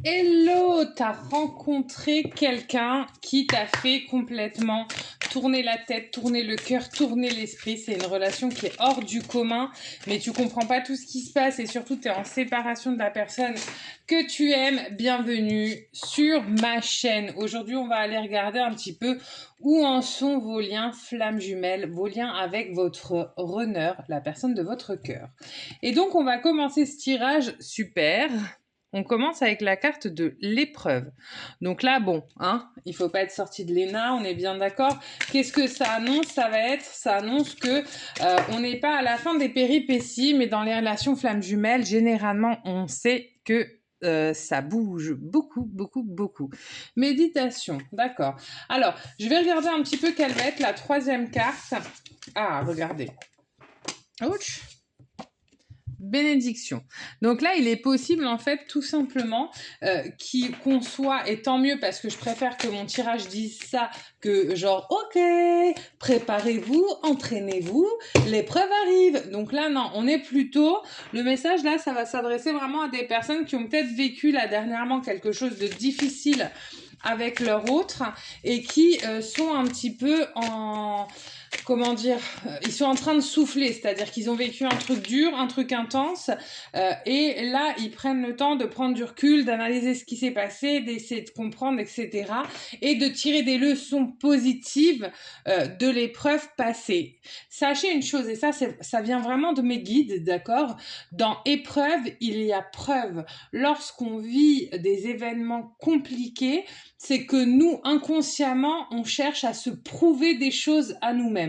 Hello, t'as rencontré quelqu'un qui t'a fait complètement tourner la tête, tourner le cœur, tourner l'esprit. C'est une relation qui est hors du commun, mais tu comprends pas tout ce qui se passe et surtout t'es en séparation de la personne que tu aimes. Bienvenue sur ma chaîne. Aujourd'hui, on va aller regarder un petit peu où en sont vos liens flammes jumelles, vos liens avec votre runner, la personne de votre cœur. Et donc, on va commencer ce tirage super. On commence avec la carte de l'épreuve. Donc là, bon, hein, il faut pas être sorti de l'ENA, on est bien d'accord. Qu'est-ce que ça annonce? Ça annonce que on n'est pas à la fin des péripéties, mais dans les relations flammes jumelles, généralement, on sait que ça bouge beaucoup, beaucoup, beaucoup. Méditation, d'accord. Alors, je vais regarder un petit peu quelle va être la troisième carte. Ah, regardez. Ouch. Bénédiction. Donc là, il est possible, en fait, tout simplement, qu'on soit, et tant mieux, parce que je préfère que mon tirage dise ça, que genre, ok, préparez-vous, entraînez-vous, l'épreuve arrive. Donc là, non, on est plutôt, le message là, ça va s'adresser vraiment à des personnes qui ont peut-être vécu là dernièrement quelque chose de difficile avec leur autre et qui sont un petit peu en... Comment dire, ils sont en train de souffler, c'est-à-dire qu'ils ont vécu un truc dur, un truc intense, et là, ils prennent le temps de prendre du recul, d'analyser ce qui s'est passé, d'essayer de comprendre, etc., et de tirer des leçons positives de l'épreuve passée. Sachez une chose, et ça vient vraiment de mes guides, d'accord? Dans épreuve, il y a preuve. Lorsqu'on vit des événements compliqués, c'est que nous, inconsciemment, on cherche à se prouver des choses à nous-mêmes.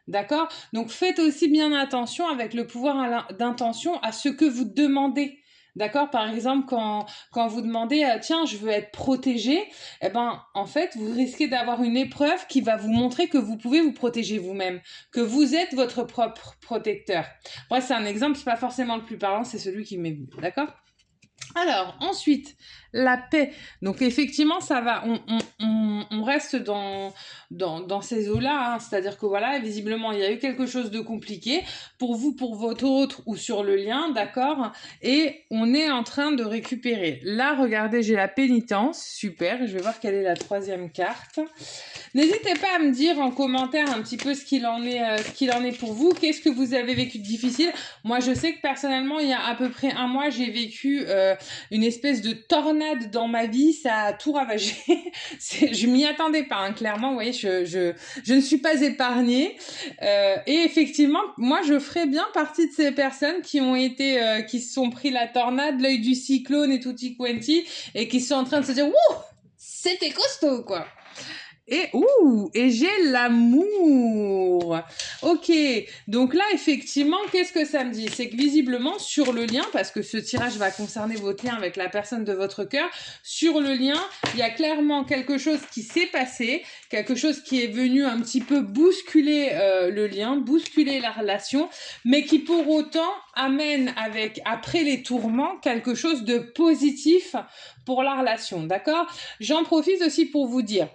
D'accord? Donc faites aussi bien attention avec le pouvoir d'intention à ce que vous demandez. D'accord? Par exemple, quand vous demandez tiens, je veux être protégé, eh ben, en fait, vous risquez d'avoir une épreuve qui va vous montrer que vous pouvez vous protéger vous-même, que vous êtes votre propre protecteur. Moi, c'est un exemple, c'est pas forcément le plus parlant, c'est celui qui m'est venu. D'accord? Alors, ensuite, la paix. Donc, effectivement, ça va, on reste dans ces eaux-là, hein. C'est-à-dire que voilà, visiblement, il y a eu quelque chose de compliqué pour vous, pour votre autre ou sur le lien, d'accord? Et on est en train de récupérer. Là, regardez, j'ai la pénitence. Super, je vais voir quelle est la troisième carte. N'hésitez pas à me dire en commentaire un petit peu ce qu'il en est pour vous. Qu'est-ce que vous avez vécu de difficile? Moi, je sais que personnellement, il y a à peu près un mois, j'ai vécu une espèce de tornade dans ma vie. Ça a tout ravagé. Je m'y attendais pas, hein, clairement. Vous voyez, je ne suis pas épargnée. Et effectivement, moi, je ferais bien partie de ces personnes qui ont été, qui se sont pris la tornade, l'œil du cyclone et tutti quanti, et qui sont en train de se dire, wouh, c'était costaud, quoi. Et j'ai l'amour. Ok, donc là, effectivement, qu'est-ce que ça me dit? C'est que visiblement, sur le lien, parce que ce tirage va concerner votre lien avec la personne de votre cœur, sur le lien, il y a clairement quelque chose qui s'est passé, quelque chose qui est venu un petit peu bousculer le lien, bousculer la relation, mais qui pour autant amène après les tourments, quelque chose de positif pour la relation, d'accord? J'en profite aussi pour vous dire,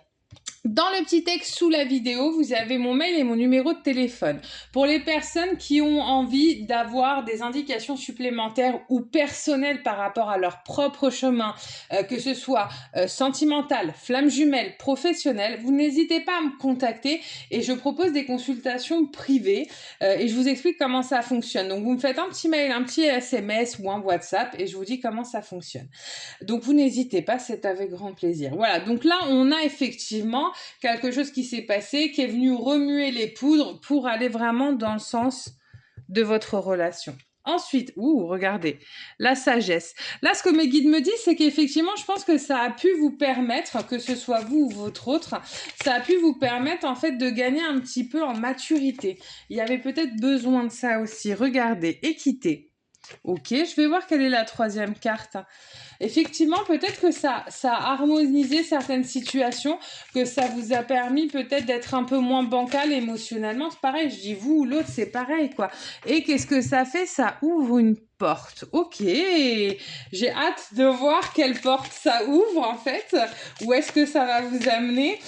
dans le petit texte sous la vidéo, vous avez mon mail et mon numéro de téléphone. Pour les personnes qui ont envie d'avoir des indications supplémentaires ou personnelles par rapport à leur propre chemin, que ce soit sentimental, flamme jumelle, professionnel, vous n'hésitez pas à me contacter et je propose des consultations privées et je vous explique comment ça fonctionne. Donc vous me faites un petit mail, un petit SMS ou un WhatsApp et je vous dis comment ça fonctionne. Donc vous n'hésitez pas, c'est avec grand plaisir. Voilà, donc là on a effectivement quelque chose qui s'est passé, qui est venu remuer les poudres pour aller vraiment dans le sens de votre relation. Ensuite, regardez, la sagesse. Là, ce que mes guides me disent, c'est qu'effectivement, je pense que ça a pu vous permettre, que ce soit vous ou votre autre, ça a pu vous permettre en fait de gagner un petit peu en maturité. Il y avait peut-être besoin de ça aussi. Regardez, équité. Ok, je vais voir quelle est la troisième carte. Effectivement, peut-être que ça a harmonisé certaines situations, que ça vous a permis peut-être d'être un peu moins bancal émotionnellement. C'est pareil, je dis vous ou l'autre, c'est pareil, quoi. Et qu'est-ce que ça fait? Ça ouvre une porte. Ok, j'ai hâte de voir quelle porte ça ouvre en fait. Où est-ce que ça va vous amener?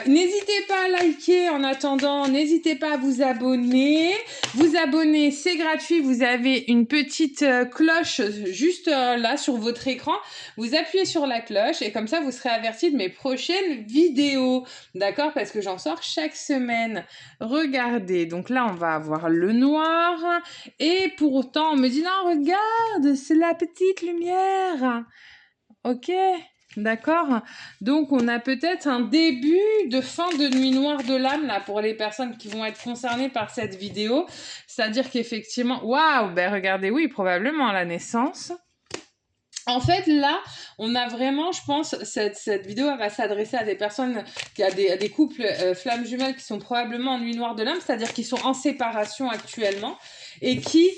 N'hésitez pas à liker en attendant, n'hésitez pas à vous abonner. Vous abonner, c'est gratuit. Vous avez une petite cloche juste là sur votre écran. Vous appuyez sur la cloche et comme ça vous serez averti de mes prochaines vidéos. D'accord? Parce que j'en sors chaque semaine. Regardez, donc là on va avoir le noir. Et pour autant, on me dit, non, regarde, c'est la petite lumière. Ok, d'accord. Donc, on a peut-être un début de fin de nuit noire de l'âme, là, pour les personnes qui vont être concernées par cette vidéo. C'est-à-dire qu'effectivement, waouh, ben regardez, oui, probablement la naissance. En fait, là, on a vraiment, je pense, cette vidéo elle va s'adresser à des personnes, à des couples flammes jumelles qui sont probablement en nuit noire de l'âme, c'est-à-dire qui sont en séparation actuellement et qui,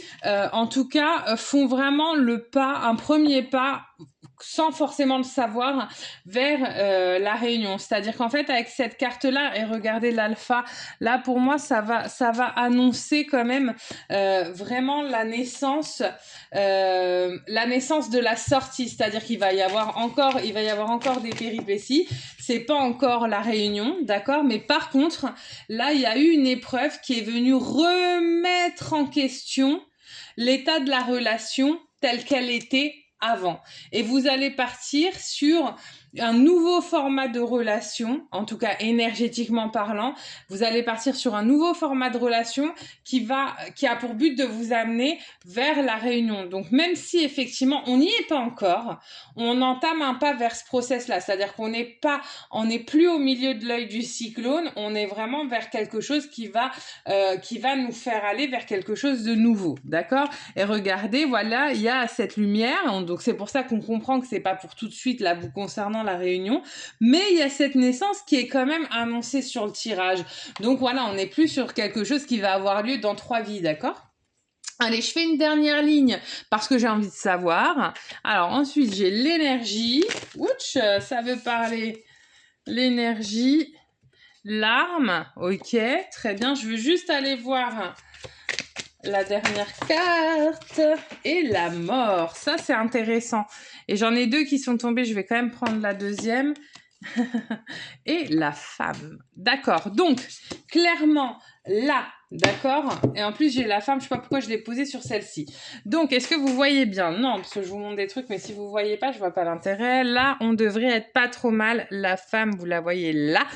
en tout cas, font vraiment le pas, un premier pas sans forcément le savoir, vers la réunion. C'est-à-dire qu'en fait, avec cette carte-là, et regardez l'alpha, là, pour moi, ça va annoncer quand même vraiment la naissance de la sortie. C'est-à-dire qu'il va y avoir encore des péripéties. C'est pas encore la réunion, d'accord? Mais par contre, là, il y a eu une épreuve qui est venue remettre en question l'état de la relation telle qu'elle était avant. Et vous allez partir sur un nouveau format de relation, en tout cas énergétiquement parlant. Vous allez partir sur un nouveau format de relation qui a pour but de vous amener vers la réunion. Donc même si effectivement on n'y est pas encore, on entame un pas vers ce process-là. C'est-à-dire qu'on n'est plus au milieu de l'œil du cyclone, on est vraiment vers quelque chose qui va nous faire aller vers quelque chose de nouveau, d'accord? Et regardez, voilà, il y a cette lumière, donc c'est pour ça qu'on comprend que c'est pas pour tout de suite là vous concernant la réunion, mais il y a cette naissance qui est quand même annoncée sur le tirage. Donc voilà, on n'est plus sur quelque chose qui va avoir lieu dans 3 vies, d'accord? Allez, je fais une dernière ligne parce que j'ai envie de savoir. Alors ensuite, j'ai l'énergie. Ouch, ça veut parler l'énergie, l'arme. Ok, très bien. Je veux juste aller voir la dernière carte et la mort. Ça, c'est intéressant. Et j'en ai 2 qui sont tombés. Je vais quand même prendre la deuxième. Et la femme. D'accord. Donc, clairement, là, d'accord. Et en plus, j'ai la femme. Je sais pas pourquoi je l'ai posée sur celle-ci. Donc, est-ce que vous voyez bien? Non, parce que je vous montre des trucs, mais si vous voyez pas, je vois pas l'intérêt. Là, on devrait être pas trop mal. La femme, vous la voyez là.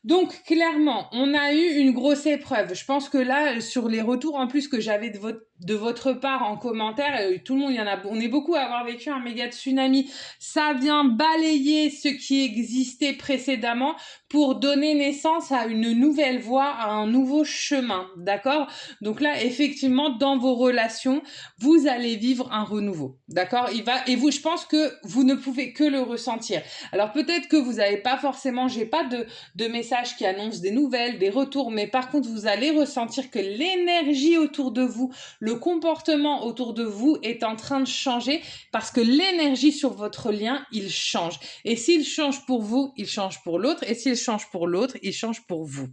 Donc, clairement, on a eu une grosse épreuve. Je pense que là, sur les retours en plus que j'avais de votre part en commentaire, tout le monde, on est beaucoup à avoir vécu un méga tsunami. Ça vient balayer ce qui existait précédemment pour donner naissance à une nouvelle voie, à un nouveau chemin, d'accord? Donc là, effectivement, dans vos relations, vous allez vivre un renouveau, d'accord? Je pense que vous ne pouvez que le ressentir. Alors peut-être que vous n'avez pas forcément, j'ai pas de messages qui annoncent des nouvelles, des retours, mais par contre, vous allez ressentir que l'énergie autour de vous, le comportement autour de vous est en train de changer parce que l'énergie sur votre lien, il change. Et s'il change pour vous, il change pour l'autre. Et s'il change pour l'autre, il change pour vous.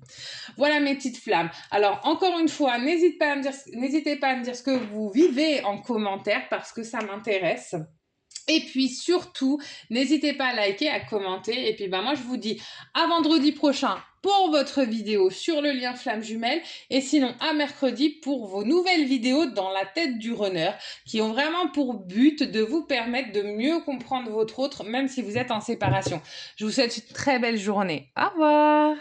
Voilà mes petites flammes. Alors, encore une fois, n'hésitez pas à me dire ce que vous vivez en commentaire parce que ça m'intéresse. Et puis surtout, n'hésitez pas à liker, à commenter. Et puis moi je vous dis à vendredi prochain pour votre vidéo sur le lien flamme jumelle. Et sinon à mercredi pour vos nouvelles vidéos dans la tête du runner qui ont vraiment pour but de vous permettre de mieux comprendre votre autre même si vous êtes en séparation. Je vous souhaite une très belle journée. Au revoir.